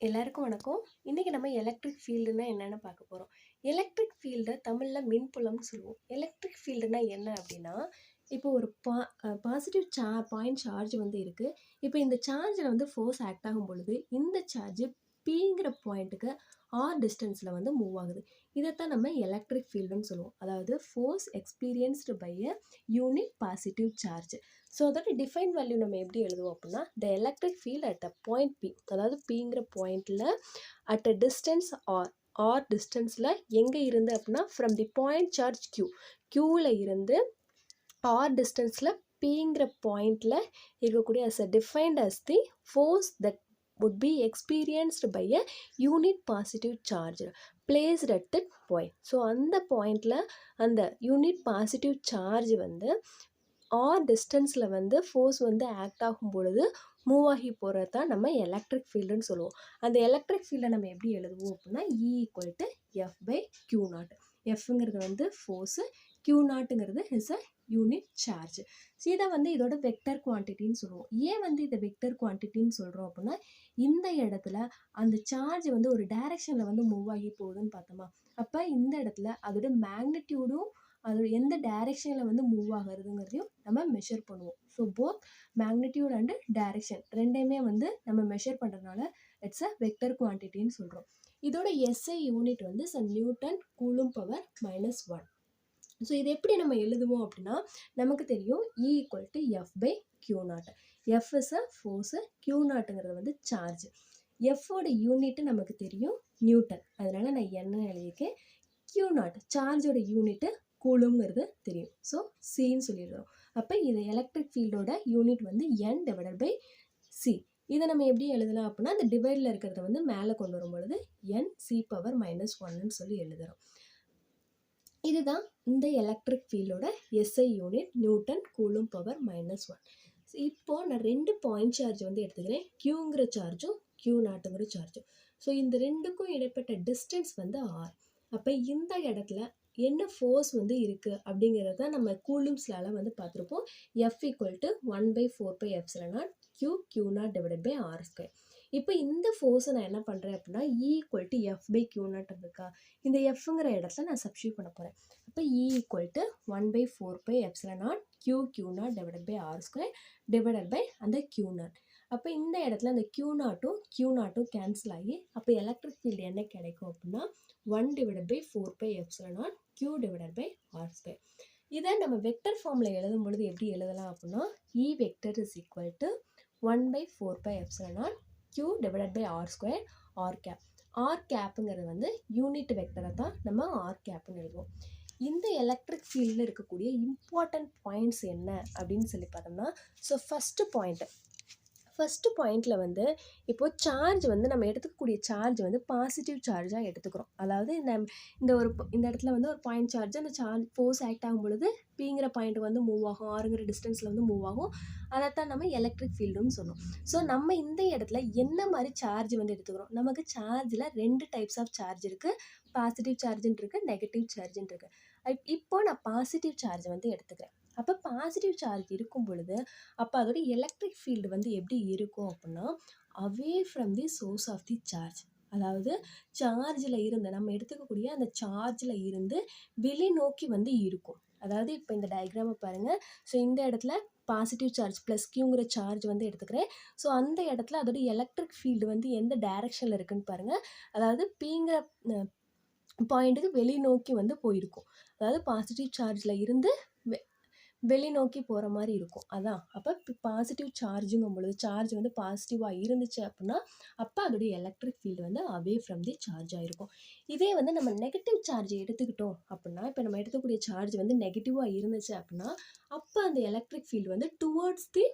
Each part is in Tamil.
எல்லாருக்கும் வணக்கம். இன்னைக்கு நம்ம எலக்ட்ரிக் ஃபீல்டுனா என்னன்னு பார்க்க போறோம். எலக்ட்ரிக் ஃபீல்ட தமிழ்ல மின்புலம்னு சொல்லுவோம். எலக்ட்ரிக் ஃபீல்டுனா என்ன அப்படின்னா, இப்போ ஒரு பாசிட்டிவ் பாயிண்ட் சார்ஜ் வந்து இருக்கு. இப்போ இந்த சார்ஜில் வந்து ஃபோர்ஸ் ஆக்ட் ஆகும் பொழுது இந்த சார்ஜ் பிங்கிற பாயிண்ட்டுக்கு டிஸ்டன்ஸில் வந்து மூவ் ஆகுது. இதைத்தான் நம்ம எலக்ட்ரிக் ஃபீல்டுன்னு சொல்லுவோம். அதாவது force experienced by a unit positive charge. So அதோட டிஃபைன் வேல்யூ நம்ம எப்படி எழுதுவோம் அப்படின்னா, the electric field at the point P, அதாவது பிங்கிற பாயிண்டில் அட் அ டிஸ்டன்ஸ் ஆர் டிஸ்டன்ஸில் எங்கே இருந்து அப்படின்னா ஃப்ரம் தி பாயிண்ட் சார்ஜ் க்யூவில் இருந்து ஆர் டிஸ்டன்ஸில் பிங்கிற பாயிண்டில் இருக்கக்கூடிய as a defined as the force that would be experienced by a unit positive charge placed at that point. So அந்த பாயிண்டில் அந்த யூனிட் பாசிட்டிவ் சார்ஜ் வந்து டிஸ்டன்ஸில் வந்து ஃபோர்ஸ் வந்து ஆக்ட் ஆகும் பொழுது மூவ் ஆகி போகிறது தான் நம்ம எலக்ட்ரிக் ஃபீல்டுன்னு சொல்லுவோம். அந்த எலக்ட்ரிக் ஃபீல்டை நம்ம எப்படி எழுதுவோம் அப்படின்னா E=F/Q0. எஃப்ங்கிறது வந்து ஃபோர்ஸு, Q0ங்கிறது is a unit charge. So இதை வந்து இதோட வெக்டர் குவான்டிட்டின்னு சொல்லுவோம். ஏன் வந்து இதை வெக்டர் குவான்டிட்டின்னு சொல்கிறோம் அப்படின்னா, இந்த இடத்துல அந்த சார்ஜ் வந்து ஒரு டைரக்ஷனில் வந்து மூவ் ஆகி போகுதுன்னு பார்த்தோமா, அப்போ இந்த இடத்துல அதோட மேக்னிடியூடும் அதோட எந்த டைரெக்ஷனில் வந்து மூவ் ஆகுறதுங்கிறதையும் நம்ம மெஷர் பண்ணுவோம். So both magnitude and direction ரெண்டையுமே வந்து நம்ம மெஷர் பண்ணுறதுனால இட்ஸ் அ வெக்டர் குவான்டிட்டின்னு சொல்கிறோம். இதோட எஸ்ஐ யூனிட் வந்து நியூட்டன் கூலும் பவர் -1. ஸோ இது எப்படி நம்ம எழுதுவோம் அப்படின்னா, நமக்கு தெரியும் E=F/Q0. F is a force, Q0ங்கிறது வந்து சார்ஜ். எஃப்போட யூனிட்டு நமக்கு தெரியும் நியூட்டன், அதனால நான் என்ன எழுதியிருக்கேன், Q0 சார்ஜோட யூனிட்டு கூலுங்கிறது தெரியும். ஸோ சின்னு சொல்லிடுறோம். அப்போ இது எலக்ட்ரிக் ஃபீல்டோட யூனிட் வந்து N/C. இதை நம்ம எப்படி எழுதலாம் அப்படின்னா, அந்த டிவைடில் இருக்கிறத வந்து மேலே கொண்டு வரும் பொழுது Nc⁻⁻1ன்னு சொல்லி எழுதுகிறோம். இதுதான் இந்த எலக்ட்ரிக் ஃபீல்டோட SI unit, newton coulomb power -1. இப்போது நான் 2 பாயிண்ட் சார்ஜ் வந்து எடுத்துக்கிறேன், Qங்கிற சார்ஜும் Q0ங்கிற சார்ஜும். ஸோ இந்த ரெண்டுக்கும் இடைப்பட்ட டிஸ்டன்ஸ் வந்து R. அப்போ இந்த இடத்துல என்ன ஃபோர்ஸ் வந்து இருக்குது அப்படிங்கிறத நம்ம கூலும்ஸ்லால வந்து பார்த்துருப்போம். F=1/4πε0 Q0/R². இப்போ இந்த ஃபோர்ஸை நான் என்ன பண்ணுறேன் அப்படின்னா, E=F/Q0 இருக்கா, இந்த எஃப்ங்கிற இடத்துல நான் சப்ஸ்டியூட் பண்ண போகிறேன். அப்போ E=1/4πε0 Q0/R² அந்த Q0. அப்போ இந்த இடத்துல அந்த Q0ம் கேன்சல் ஆகி அப்போ எலக்ட்ரிக் ஃபீல்டு என்ன கிடைக்கும் அப்படின்னா 1/4πε0 Q/R². இதை நம்ம வெக்டர் ஃபார்மில் எழுதும் பொழுது எப்படி எழுதலாம் அப்படின்னா, E=1/4πε0 Q/R². R கேப்புங்கிறது வந்து யூனிட் வெக்டரை தான் நம்ம R கேப்னு எழுதுவோம். இந்த எலக்ட்ரிக் ஃபீல்டில் இருக்கக்கூடிய இம்பார்ட்டன்ட் பாயிண்ட்ஸ் என்ன அப்படின்னு சொல்லி பார்த்தோம்னா, ஸோ ஃபஸ்ட்டு பாயிண்டில் வந்து இப்போது சார்ஜ் வந்து நம்ம எடுத்துக்கக்கூடிய சார்ஜ் வந்து பாசிட்டிவ் சார்ஜாக எடுத்துக்கிறோம். அதாவது இந்த இடத்துல வந்து ஒரு பாயிண்ட் சார்ஜ் அந்த ஃபோர்ஸ் ஆக்ட் ஆகும் பொழுது பிங்கிற பாயிண்ட் வந்து மூவ் ஆகும், ஆறுங்கிற டிஸ்டன்ஸில் வந்து மூவ் ஆகும். அதைத்தான் நம்ம எலக்ட்ரிக் ஃபீல்டுன்னு சொன்னோம். ஸோ நம்ம இந்த இடத்துல என்ன மாதிரி சார்ஜ் வந்து எடுத்துக்கிறோம், நமக்கு சார்ஜில் 2 டைப்ஸ் ஆஃப் சார்ஜ் இருக்குது. பாசிட்டிவ் சார்ஜுன்னு இருக்குது, நெகட்டிவ் சார்ஜுன்னு இருக்குது. இப்போ நான் பாசிட்டிவ் சார்ஜ் வந்து எடுத்துக்கிறேன். அப்போ பாசிட்டிவ் சார்ஜ் இருக்கும் பொழுது அப்போ அதோட எலக்ட்ரிக் ஃபீல்டு வந்து எப்படி இருக்கும் அப்படின்னா, away from the source of the charge. அதாவது சார்ஜில் இருந்து நம்ம எடுத்துக்கக்கூடிய அந்த சார்ஜில் இருந்து வெளிநோக்கி வந்து இருக்கும். அதாவது இப்போ இந்த டயக்ராமை பாருங்கள். ஸோ இந்த இடத்துல பாசிட்டிவ் சார்ஜ் ப்ளஸ் Qங்கிற சார்ஜ் வந்து எடுத்துக்கிறேன். ஸோ அந்த இடத்துல அதோட எலக்ட்ரிக் ஃபீல்டு வந்து எந்த டைரெக்ஷனில் இருக்குதுன்னு பாருங்கள். அதாவது பிங்கிற பாயிண்ட்டுக்கு வெளிநோக்கி வந்து போயிருக்கும். அதாவது பாசிட்டிவ் சார்ஜில் இருந்து வெளிநோக்கி போகிற மாதிரி இருக்கும். அதான் அப்போ பாசிட்டிவ் சார்ஜுங்கும் பொழுது சார்ஜ் வந்து பாசிட்டிவாக இருந்துச்சு அப்படின்னா அப்போ அதோடைய எலக்ட்ரிக் ஃபீல்டு வந்து அவே ஃப்ரம் தி சார்ஜாக இருக்கும். இதே வந்து நம்ம நெகட்டிவ் சார்ஜ் எடுத்துக்கிட்டோம் அப்படின்னா, இப்போ நம்ம எடுக்கக்கூடிய சார்ஜ் வந்து நெகட்டிவாக இருந்துச்சு அப்படின்னா அப்போ அந்த எலக்ட்ரிக் ஃபீல்டு வந்து டுவர்ட்ஸ் தி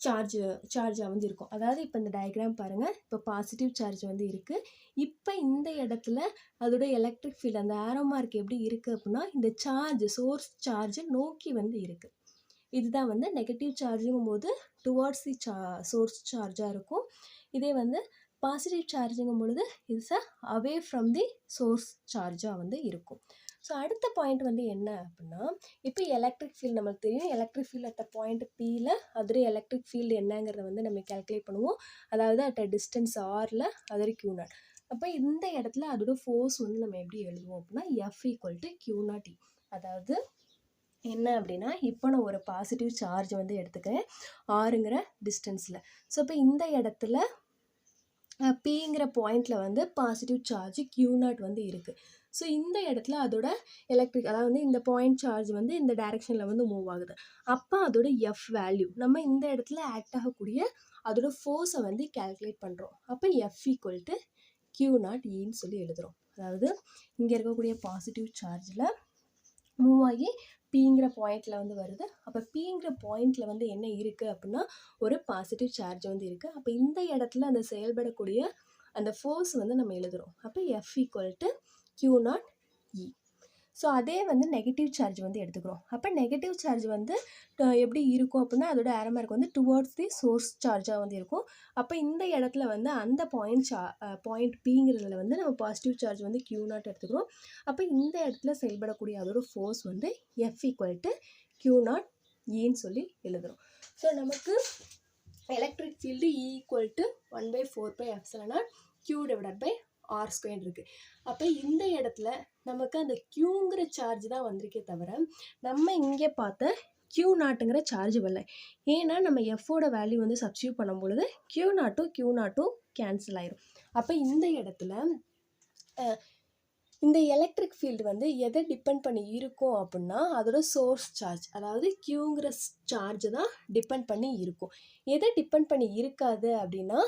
சார்ஜாக வந்து இருக்கும். அதாவது இப்போ இந்த டயக்ராம் பாருங்கள், இப்போ பாசிட்டிவ் சார்ஜ் வந்து இருக்குது. இப்போ இந்த இடத்துல அதோட எலக்ட்ரிக் ஃபீல்டு அந்த ஆரோ மார்க் எப்படி இருக்குது அப்படின்னா, இந்த சோர்ஸ் சார்ஜை நோக்கி வந்து இருக்குது. இதுதான் வந்து நெகட்டிவ் சார்ஜுங்கும் போது டுவார்ட்ஸ் தி சோர்ஸ் சார்ஜாக இருக்கும். இதே வந்து பாசிட்டிவ் சார்ஜுங்கும் பொழுது it's away from the source சார்ஜாக வந்து இருக்கும். ஸோ அடுத்த பாயிண்ட் வந்து என்ன அப்படின்னா, இப்போ எலக்ட்ரிக் ஃபீல்டு நம்மளுக்கு தெரியும். எலக்ட்ரிக் ஃபீல்டு அட் பாயிண்ட் பியில் அதோட எலக்ட்ரிக் ஃபீல்டு என்னங்கிறத வந்து நம்ம கால்குலேட் பண்ணுவோம். அதாவது அட் டிஸ்டன்ஸ் ஆரில் அதோட Q0. அப்போ இந்த இடத்துல அதோட ஃபோர்ஸ் வந்து நம்ம எப்படி எழுதுவோம் அப்படின்னா F ஈக்குவல் டு Q0E. அதாவது என்ன அப்படின்னா, இப்போ நான் ஒரு பாசிட்டிவ் சார்ஜ் வந்து எடுத்துக்கிறேன் ஆறுங்கிற டிஸ்டன்ஸில். ஸோ இப்போ இந்த இடத்துல பிங்கிற பாயிண்டில் வந்து பாசிட்டிவ் சார்ஜ் Q0 வந்து இருக்குது. ஸோ இந்த இடத்துல அதோட எலக்ட்ரிக், அதாவது வந்து இந்த பாயிண்ட் சார்ஜ் வந்து இந்த டைரெக்ஷனில் வந்து மூவ் ஆகுது. அப்போ அதோட எஃப் வேல்யூ நம்ம இந்த இடத்துல ஆக்ட் ஆகக்கூடிய அதோட ஃபோர்ஸை வந்து கால்குலேட் பண்ணுறோம். அப்போ எஃப் ஈக்குவல் டு Q0Eன்னு சொல்லி எழுதுகிறோம். அதாவது இங்கே இருக்கக்கூடிய பாசிட்டிவ் சார்ஜில் மூவ் ஆகி பிங்கிற பாயிண்டில் வந்து வருது. அப்போ பிங்கிற பாயிண்டில் வந்து என்ன இருக்குது அப்படின்னா ஒரு பாசிட்டிவ் சார்ஜ் வந்து இருக்குது. அப்போ இந்த இடத்துல அந்த செயல்படக்கூடிய அந்த ஃபோர்ஸ் வந்து நம்ம எழுதுகிறோம். அப்போ F equal to Q0E. So அதே வந்து நெகட்டிவ் சார்ஜ் வந்து எடுத்துக்கிறோம். அப்போ நெகட்டிவ் சார்ஜ் வந்து எப்படி இருக்கும் அப்படின்னா அதோட ஏரோ மார்க் வந்து டுவர்ட்ஸ் தி சோர்ஸ் சார்ஜாக வந்து இருக்கும். அப்போ இந்த இடத்துல வந்து அந்த பாயிண்ட் பிங்கிறதுல வந்து நம்ம பாசிட்டிவ் சார்ஜ் வந்து Q0 எடுத்துக்கிறோம். அப்போ இந்த இடத்துல செயல்படக்கூடிய அதோட ஃபோர்ஸ் வந்து F ஈக்குவல் டு Q0Eன்னு சொல்லி எழுதுகிறோம். ஸோ நமக்கு electric field E equal to 1/4πε0 Q/R² இருக்குது. அப்போ இந்த இடத்துல நமக்கு அந்த Qங்கிற சார்ஜ் தான் வந்திருக்கே தவிர நம்ம இங்கே பார்த்த Q0ங்கிற சார்ஜ் வரல. ஏன்னா நம்ம எஃபோட வேல்யூ வந்து சப்ஸ்டியூட் பண்ணும் பொழுது Q0 கேன்சல் ஆயிரும். அப்போ இந்த இடத்துல இந்த எலக்ட்ரிக் ஃபீல்டு வந்து எதை டிபெண்ட் பண்ணி இருக்கும் அப்படின்னா அதோட சோர்ஸ் சார்ஜ், அதாவது Qங்கிற சார்ஜ் தான் டிபெண்ட் பண்ணி இருக்கும். எதை டிபெண்ட் பண்ணி இருக்காது அப்படின்னா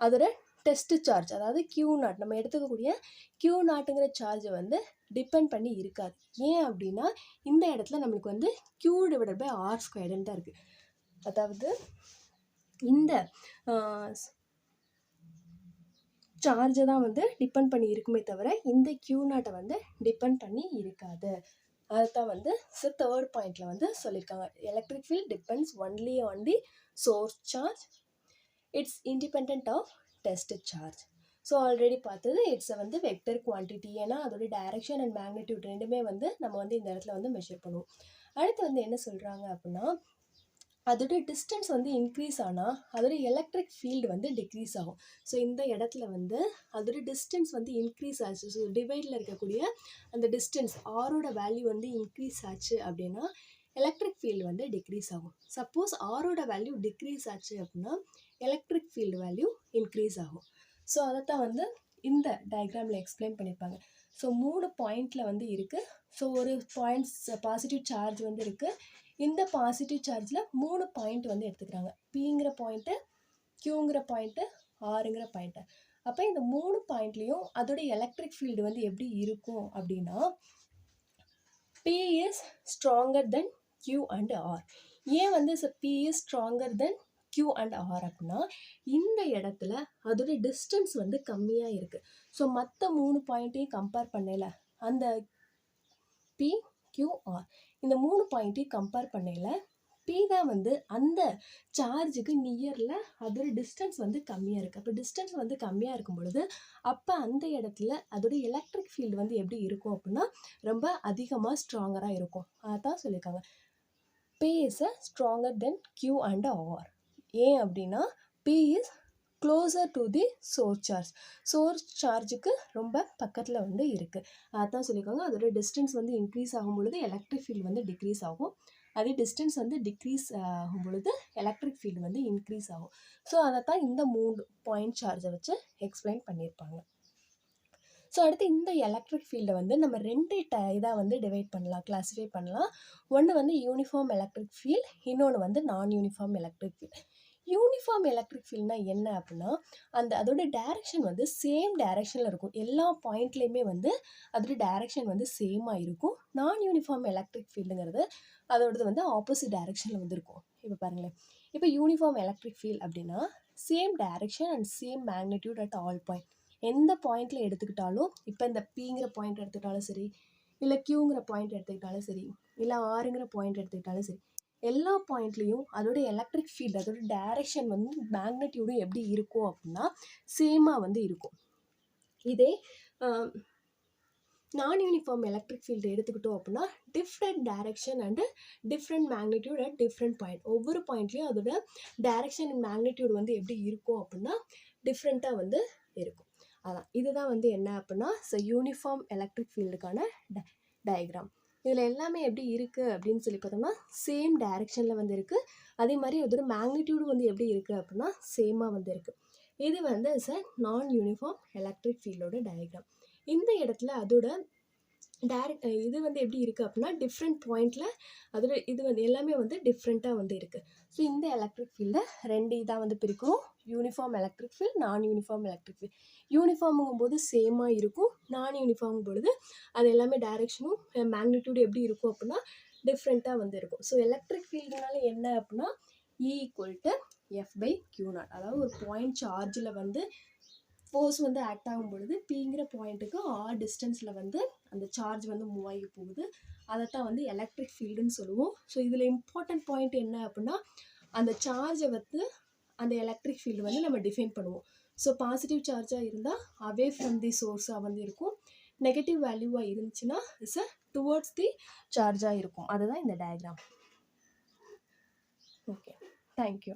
அதோட டெஸ்ட் சார்ஜ், அதாவது Q0 நம்ம எடுத்துக்கக்கூடிய Q0ங்கிற சார்ஜை வந்து டிபெண்ட் பண்ணி இருக்காது. ஏன் அப்படின்னா இந்த இடத்துல நம்மளுக்கு வந்து Q/R² தான் இருக்குது. அதாவது இந்த சார்ஜை தான் வந்து டிபெண்ட் பண்ணி இருக்குமே தவிர இந்த Q0 வந்து டிபெண்ட் பண்ணி இருக்காது. அதுதான் வந்து தேர்ட் பாயிண்ட்ல வந்து சொல்லியிருக்காங்க. Electric field depends only on the source charge, it's independent of test charge. So already பார்த்தது இட்ஸ் வந்து வெக்டர் குவான்டிட்டி. ஏன்னா அதோட டைரக்ஷன் அண்ட் மேக்னிடியூட் ரெண்டுமே வந்து நம்ம வந்து இந்த இடத்துல வந்து மெஷர் பண்ணுவோம். அடுத்து வந்து என்ன சொல்கிறாங்க அப்படின்னா அதோட டிஸ்டன்ஸ் வந்து இன்க்ரீஸ் ஆனால் அதோட எலக்ட்ரிக் ஃபீல்டு வந்து டிக்ரீஸ் ஆகும். ஸோ இந்த இடத்துல வந்து அதோட டிஸ்டன்ஸ் வந்து இன்க்ரீஸ் ஆச்சு. ஸோ டிவைடில் இருக்கக்கூடிய அந்த டிஸ்டன்ஸ் ஆரோட வேல்யூ வந்து இன்க்ரீஸ் ஆச்சு அப்படின்னா எலக்ட்ரிக் ஃபீல்டு வந்து டிக்ரீஸ் ஆகும். சப்போஸ் ஆரோட வேல்யூ டிக்ரீஸ் ஆச்சு அப்படின்னா எலக்ட்ரிக் ஃபீல்டு வேல்யூ இன்க்ரீஸ் ஆகும். ஸோ அதைத்தான் வந்து இந்த டயக்ராமில் எக்ஸ்பிளைன் பண்ணியிருப்பாங்க. ஸோ 3 பாயிண்டில் வந்து இருக்குது. ஸோ ஒரு பாயிண்ட்ஸ் பாசிட்டிவ் சார்ஜ் வந்து இருக்குது. இந்த பாசிட்டிவ் சார்ஜில் 3 பாயிண்ட் வந்து எடுத்துக்கிறாங்க. பிங்கிற பாயிண்ட்டு, Qங்கிற பாயிண்ட்டு, ஆறுங்கிற பாயிண்ட்டு. அப்போ இந்த 3 பாயிண்ட்லேயும் அதோட எலக்ட்ரிக் ஃபீல்டு வந்து எப்படி இருக்கும் அப்படின்னா P is stronger then Q and R. ஏன் வந்து P is stronger then Q and R அப்படின்னா இந்த இடத்துல அதோட டிஸ்டன்ஸ் வந்து கம்மியாக இருக்குது. ஸோ மற்ற 3 பாயிண்ட்டையும் கம்பேர் பண்ணல அந்த P, Q, R இந்த 3 பாயிண்ட்டையும் கம்பேர் பண்ணல P தான் வந்து அந்த சார்ஜுக்கு நியரில் அதோட டிஸ்டன்ஸ் வந்து கம்மியாக இருக்குது. அப்போ டிஸ்டன்ஸ் வந்து கம்மியாக இருக்கும் பொழுது அப்போ அந்த இடத்துல அதோட எலக்ட்ரிக் ஃபீல்டு வந்து எப்படி இருக்கும் அப்படின்னா ரொம்ப அதிகமாக ஸ்ட்ராங்கராக இருக்கும். அதான் சொல்லியிருக்காங்க P is stronger then Q and R. ஏன் அப்படின்னா P is closer to the source சார்ஜுக்கு ரொம்ப பக்கத்தில் வந்து இருக்குது. அதான் சொல்லியிருக்காங்க அதோட டிஸ்டன்ஸ் வந்து இன்க்ரீஸ் ஆகும் பொழுது எலக்ட்ரிக் ஃபீல்டு வந்து டிக்ரீஸ் ஆகும். அதே டிஸ்டன்ஸ் வந்து டிக்ரீஸ் ஆகும் பொழுது எலக்ட்ரிக் ஃபீல்டு வந்து இன்க்ரீஸ் ஆகும். ஸோ அதை தான் இந்த 3 பாயிண்ட் சார்ஜை வச்சு எக்ஸ்பிளைன் பண்ணியிருப்பாங்க. ஸோ அடுத்து இந்த எலக்ட்ரிக் ஃபீல்டை வந்து நம்ம 2 இதாக வந்து டிவைட் பண்ணலாம், கிளாஸிஃபை பண்ணலாம். ஒன்று வந்து யூனிஃபார்ம் எலக்ட்ரிக் ஃபீல்ட், இன்னொன்று வந்து நான் uniform electric field. Uniform electric ஃபீல்ட்னா என்ன அப்படின்னா அதோட டைரக்ஷன் வந்து சேம் டைரக்ஷனில் இருக்கும். எல்லா பாயிண்ட்லேயுமே வந்து அதோட டைரக்ஷன் வந்து சேமாக இருக்கும். நான் யூனிஃபார்ம் எலக்ட்ரிக் ஃபீல்டுங்கிறது அதோடது வந்து ஆப்போசிட் டைரக்ஷனில் வந்து இருக்கும். இப்போ பாருங்களேன், இப்போ யூனிஃபார்ம் எலக்ட்ரிக் ஃபீல்ட் அப்படின்னா same direction and same magnitude at all point. எந்த பாயிண்டில் எடுத்துக்கிட்டாலும், இப்போ இந்த Pங்கிற பாயிண்ட் எடுத்துக்கிட்டாலும் சரி, இல்லை Qங்கிற பாயிண்ட் எடுத்துக்கிட்டாலும் சரி, இல்லை Rங்கிற பாயிண்ட் எடுத்துக்கிட்டாலும் சரி, எல்லா பாயிண்ட்லேயும் அதோட எலக்ட்ரிக் ஃபீல்டு அதோட டைரக்ஷன் வந்து மேக்னிடியூடும் எப்படி இருக்கும் அப்படின்னா சேமாக வந்து இருக்கும். இதே நான் யூனிஃபார்ம் எலக்ட்ரிக் ஃபீல்டு எடுத்துக்கிட்டோம் அப்படின்னா different direction and different magnitude at different point. ஒவ்வொரு பாயிண்ட்லேயும் அதோட டைரக்ஷன் அண்ட் மேக்னிடியூட் வந்து எப்படி இருக்கும் அப்படின்னா டிஃப்ரெண்ட்டாக வந்து இருக்கும். அதான் இதுதான் வந்து என்ன அப்படின்னா யூனிஃபார்ம் எலக்ட்ரிக் ஃபீல்டுக்கான டயக்ராம். இதில் எல்லாமே எப்படி இருக்குது அப்படின்னு சொல்லி பார்த்தோம்னா சேம் டைரக்ஷனில் வந்து இருக்குது. அதே மாதிரி அதோட மேக்னிடியூடு வந்து எப்படி இருக்குது அப்படின்னா சேமாக வந்து இருக்குது. இது வந்து நான் யூனிஃபார்ம் எலக்ட்ரிக் ஃபீல்டோட டயக்ராம். இந்த இடத்துல அதோட இது வந்து எப்படி இருக்குது அப்படின்னா டிஃப்ரெண்ட் பாயிண்டில் அதோட இது வந்து எல்லாமே வந்து டிஃப்ரெண்ட்டாக வந்து இருக்குது. ஸோ இந்த எலக்ட்ரிக் ஃபீல்டை 2 இதாக வந்து பிரிக்கிறோம். யூனிஃபார்ம் எலக்ட்ரிக் ஃபீல்ட், நான் யூனிஃபார்ம் எலக்ட்ரிக் ஃபீல்ட். யூனிஃபார்முங்கும் போது சேமாக இருக்கும், நான் யூனிஃபார்மும் பொழுது அது எல்லாமே டைரக்ஷனும் மேக்னிடியூடு எப்படி இருக்கும் அப்படின்னா டிஃப்ரெண்ட்டாக வந்து இருக்கும். ஸோ எலக்ட்ரிக் ஃபீல்டுனால என்ன அப்படின்னா E = F/Q0. அதாவது ஒரு பாயிண்ட் சார்ஜில் வந்து ஃபோர்ஸ் வந்து ஆக்ட் ஆகும் பொழுது பிங்கிற பாயிண்ட்டுக்கு ஆர் டிஸ்டன்ஸில் வந்து அந்த சார்ஜ் வந்து மூவ் ஆகி போகுது. அதைத்தான் வந்து எலக்ட்ரிக் ஃபீல்டுன்னு சொல்லுவோம். ஸோ இதில் இம்பார்ட்டன்ட் பாயிண்ட் என்ன அப்படின்னா அந்த சார்ஜை வந்து அந்த எலக்ட்ரிக் ஃபீல்டு வந்து நம்ம டிஃபைன் பண்ணுவோம். ஸோ பாசிட்டிவ் சார்ஜாக இருந்தால் அவே ஃப்ரம் தி சோர்ஸாக வந்து இருக்கும். நெகட்டிவ் வேல்யூவாக இருந்துச்சுன்னா டுவர்ட்ஸ் தி சார்ஜாக இருக்கும். அதுதான் இந்த டயக்ராம். Okay, thank you.